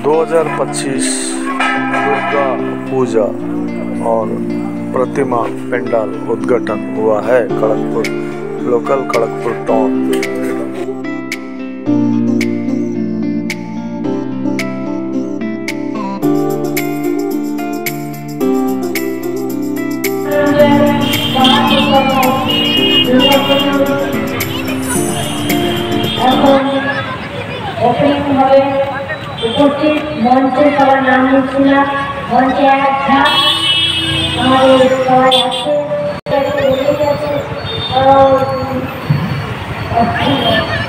2025 दुर्गा पूजा और प्रतिमा पंडाल उद्घाटन हुआ है खड़गपुर लोकल खड़गपुर टाउन। उपस्थित मंचे सবার नाम लिखছি না, मंचे এক ধাপ আমাদের সবাই আছে বলে গেছে।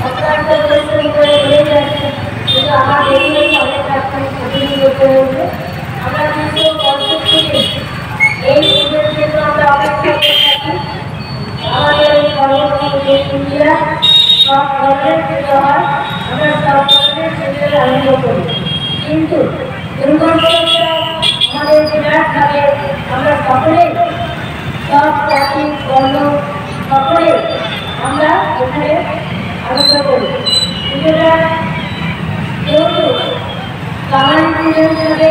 আপনার তো পরিশ্রম করে বলে যাচ্ছে, কিন্তু আমার এগুলো অনেক রাস্তায় প্রতিদিন করতে হয়েছে। আমরা কিন্তু কষ্ট থেকে এই পুজোর জন্য আমরা অপেক্ষা করে থাকি। আমাদের সর্বপ্রথম ইন্ডিয়া সব ধরনের পুজো হয়, আমরা সব ধরনের পুজোর আনন্দ করি। কিন্তু দুর্গাপূজা আমাদের বিরাটভাবে আমরা সকলেই সব জাতি বর্ণ সকলে আমরা এখানে আনন্দ করি। পুজোটা যেহেতু বাঙালি পুজো হিসাবে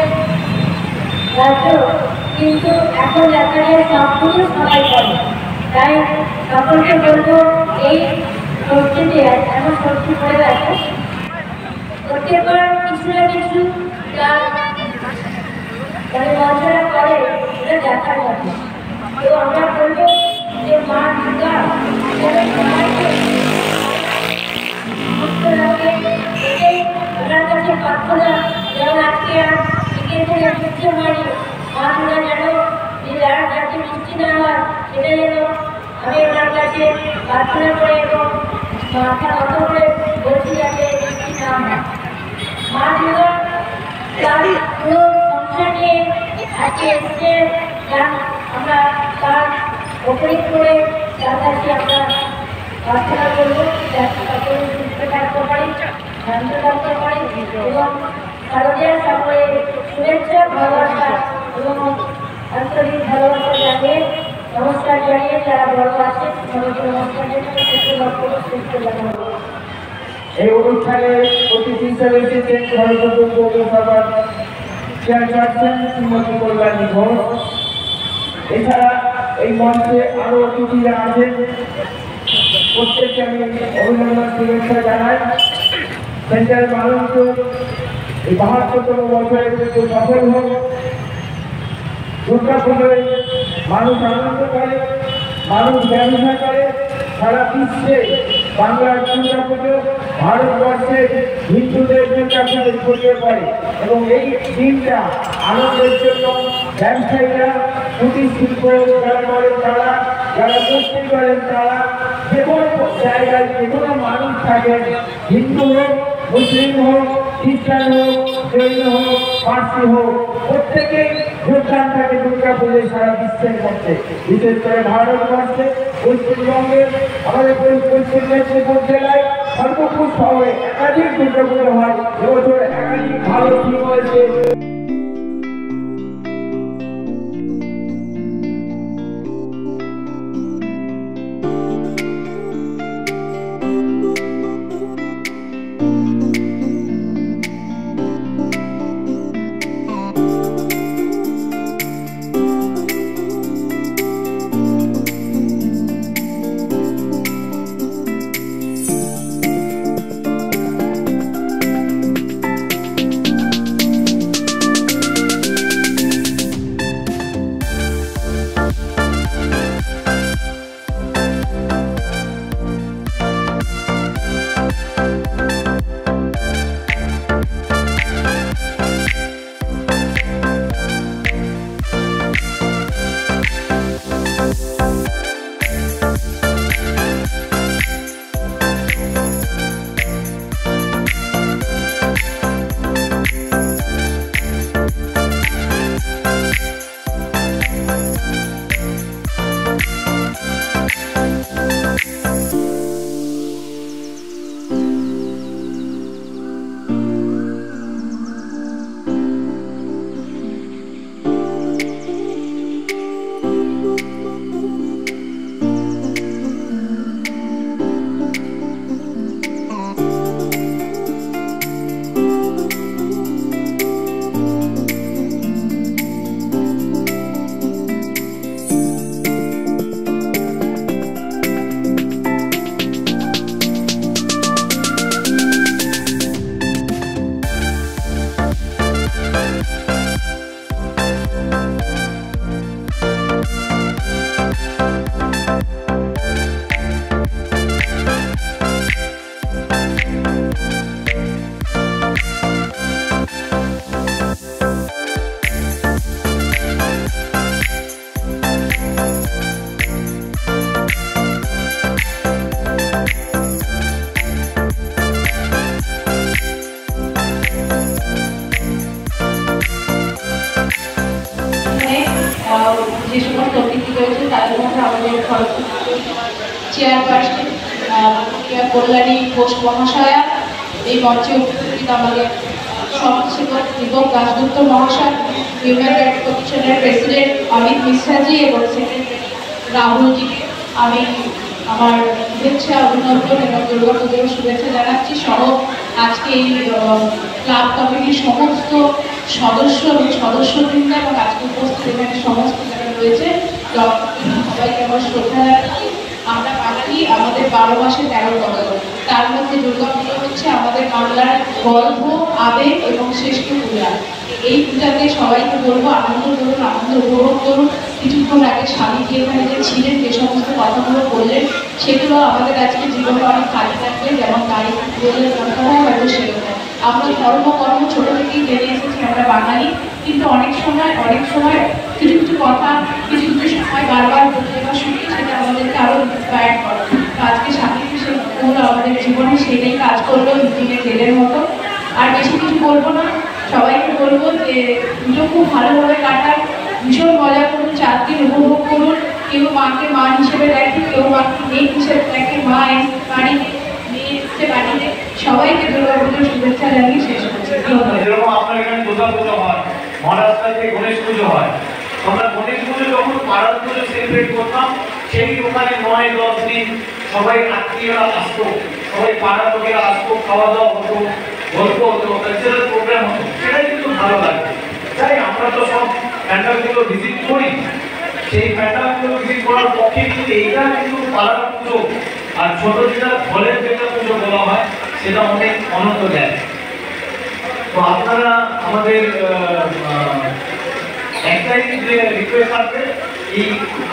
রাজ্য, কিন্তু এখন দেখা যায় সব পুজো সবাই করে। তাই সকলকে বলবো এই ষষ্ঠীতে এখন ষষ্ঠী করে গেছে, প্রত্যেকবার কিছু না কিছু যা মানে মঞ্চরা করে সেটা দেখার মতো। তো আমরা বলবো যে মা দুর্গা ওনার কাছে প্রার্থনা, যেমন আজকে আর থেকে বৃষ্টি হয়নি, মা দুর্গা যেন যারা যাতে বৃষ্টি না হয় সেটা যেন আমি ওনার কাছে প্রার্থনা করে এবং মাথা নত করে বলছি যাতে বৃষ্টি না হয়। মা দুর্গা তার পুরো সংসার নিয়ে আজকে এসছে, আমরা তার ওপরিক করে তার কাছে আমরা প্রার্থনা করবো যাতে সকলে সুস্থ থাকতে পারি, শান্ত থাকতে পারি এবং শারদীয় সকলে শুভেচ্ছা ভালোবাসা এবং আন্তরিক ভালোবাসা জানিয়ে নমস্কার জানিয়ে যারা বড় আছে সবাইকে নমস্কার জানিয়ে লক্ষ্য সুস্থ জানাবো। এই অনুষ্ঠানে অতিথি হিসেবে এসেছেন খড়গপুর পৌরসভার চেয়ারপারসন শ্রীমতী কল্যাণী ঘোষ। এছাড়া এই মঞ্চে আরো অতিথিরা আছেন, প্রত্যেককে আমি অভিনন্দন শুভেচ্ছা জানাই। সেন্ট্রাল মানুষ এই ৭২তম বছরের পুজো সফল হোক। দুর্গা পুজোয় মানুষ আনন্দ করে, মানুষ ব্যবসা করে, সারা বিশ্বে বাংলার দুর্গা পুজো ভারতবর্ষে হিন্দুদের দুর্গা পুজো ছড়িয়ে পড়ে এবং এই দিনটা আনন্দের জন্য ব্যবসায়ীরা, কুটির শিল্প যারা করেন তারা, যারা মুক্তি করেন তারা, যে কোনো জায়গায় যে কোনো মানুষ থাকেন, হিন্দু হোক, মুসলিম হোক, খ্রিস্টান হোক, জৈন হোক, পার্সি হোক, প্রত্যেকেই যোগদান থাকে দুর্গা পুজোয় সারা বিশ্বের মধ্যে। বিশেষ করে ভারতবর্ষে পশ্চিমবঙ্গের আমাদের পশ্চিম মেদিনীপুর জেলায় খড়গপুর শহরে একাধিক দুর্গা পুজো হয়। এবছর একাধিক ভালো থিম হয়েছে। যে সমস্ত অতিথি রয়েছে তাদের মধ্যে আমাদের চেয়ারপারসন কল্যাণী ঘোষ মহাশয়া, এই মঞ্চে উপস্থিত আমাদের সমাজসেবক দীপক দাশগুপ্ত মহাশয়, হিউম্যান রাইটস কমিশনের প্রেসিডেন্ট অমিত মিশ্রাজি এবং সেক্রেটারি রাহুলজিকে আমি আমার শুভেচ্ছা, অভিনন্দন এবং দুর্গাপুজোর শুভেচ্ছা জানাচ্ছি। সহ আজকে এই ক্লাব কমিটির সমস্ত সদস্য এবং সদস্যবৃন্দ এবং আজকে উপস্থিত এখানে সমস্ত যারা রয়েছে সবাইকে আমার শ্রদ্ধা জানাচ্ছি। আমরা বাঙালি, আমাদের 12 মাসে 13 পর্ব, তার মধ্যে দুর্গাপুজো হচ্ছে আমাদের বাংলার গর্ব, আবেগ এবং শ্রেষ্ঠ পূজা। এই পূজাতে সবাইকে বলবো আনন্দ করুন, আনন্দ উপভোগ করুন। কিছুক্ষণ আগে স্বামীজি এখানে যে ছিলেন, যে সমস্ত কথাগুলো বললেন, সেগুলো আমাদের আজকে জীবনে অনেক কাজে থাকবে। যেমন নারী বললে দরকার হয়, হয়তো সেরকম আমরা ধর্ম কর্ম ছোট থেকেই জেনে এসেছি, আমরা বাঙালি। কিন্তু অনেক সময় কিছু কিছু কথা কিছু সময় বারবার বলতে বা শুনি, সেটা আমাদেরকে আরো ইন্সপায়ার করে। তো আজকে স্বামীজি সেগুলো আমাদের জীবনে সেটাই কাজ করলো ইঞ্জিনের তেলের মতো। আর বেশি কিছু বলবো না, সবাইকে বলবো যে পুজো খুব ভালোভাবে কাটান, ভীষণ মজা করুন, 4 দিন উপভোগ করুন। কেউ মাকে মা হিসেবে দেখে, কেউ মাকে মেয়ে হিসেবে দেখে, মা এসে বাড়িতে, মেয়ে এসছে বাড়িতে। সবাইকে দুর্গাপুজোর শুভেচ্ছা জানিয়ে শেষ করছি। যেরকম আপনার এখানে দুর্গা পুজো হয়, মহারাষ্ট্রে গণেশ পুজো হয়। আমরা গণেশ পুজো যখন পাড়ার পুজো সেলিব্রেট করতাম, সেই ওখানে 9-10 দিন সবাই আত্মীয়রা আসতো, সবাই পাড়ার লোকেরা আসতো, খাওয়া দাওয়া হতো, গল্প হতো, কালচারাল প্রোগ্রাম হতো। সেটাই কিন্তু ভালো লাগে। তাই আমরা তো সব প্যান্ডালগুলো ভিজিট করি, সেই প্যান্ডালগুলো ভিজিট করার পক্ষে কিন্তু এইটা কিন্তু পাড়ার পুজো আর ছোট যেটা ফলের যেটা পুজো বলা হয়, সেটা অনেক আনন্দ দেয়। তো আপনারা আমাদের একটাই যে রিকোয়েস্ট আছে,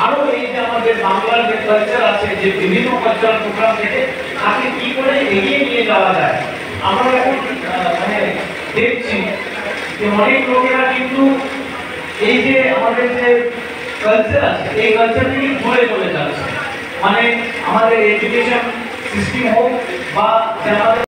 আরো এই যে আমাদের বাংলার যে কালচার আছে, যে বিভিন্ন কালচারাল প্রোগ্রাম থেকে তাকে কি করে এগিয়ে নিয়ে যাওয়া যায়। আমরা এখন মানে দেখছি যে অনেক লোকেরা কিন্তু এই যে আমাদের যে কালচার আছে, এই কালচার থেকে দূরে চলে যাচ্ছে। মানে আমাদের এডুকেশন সিস্টেম হোক বা যে আমাদের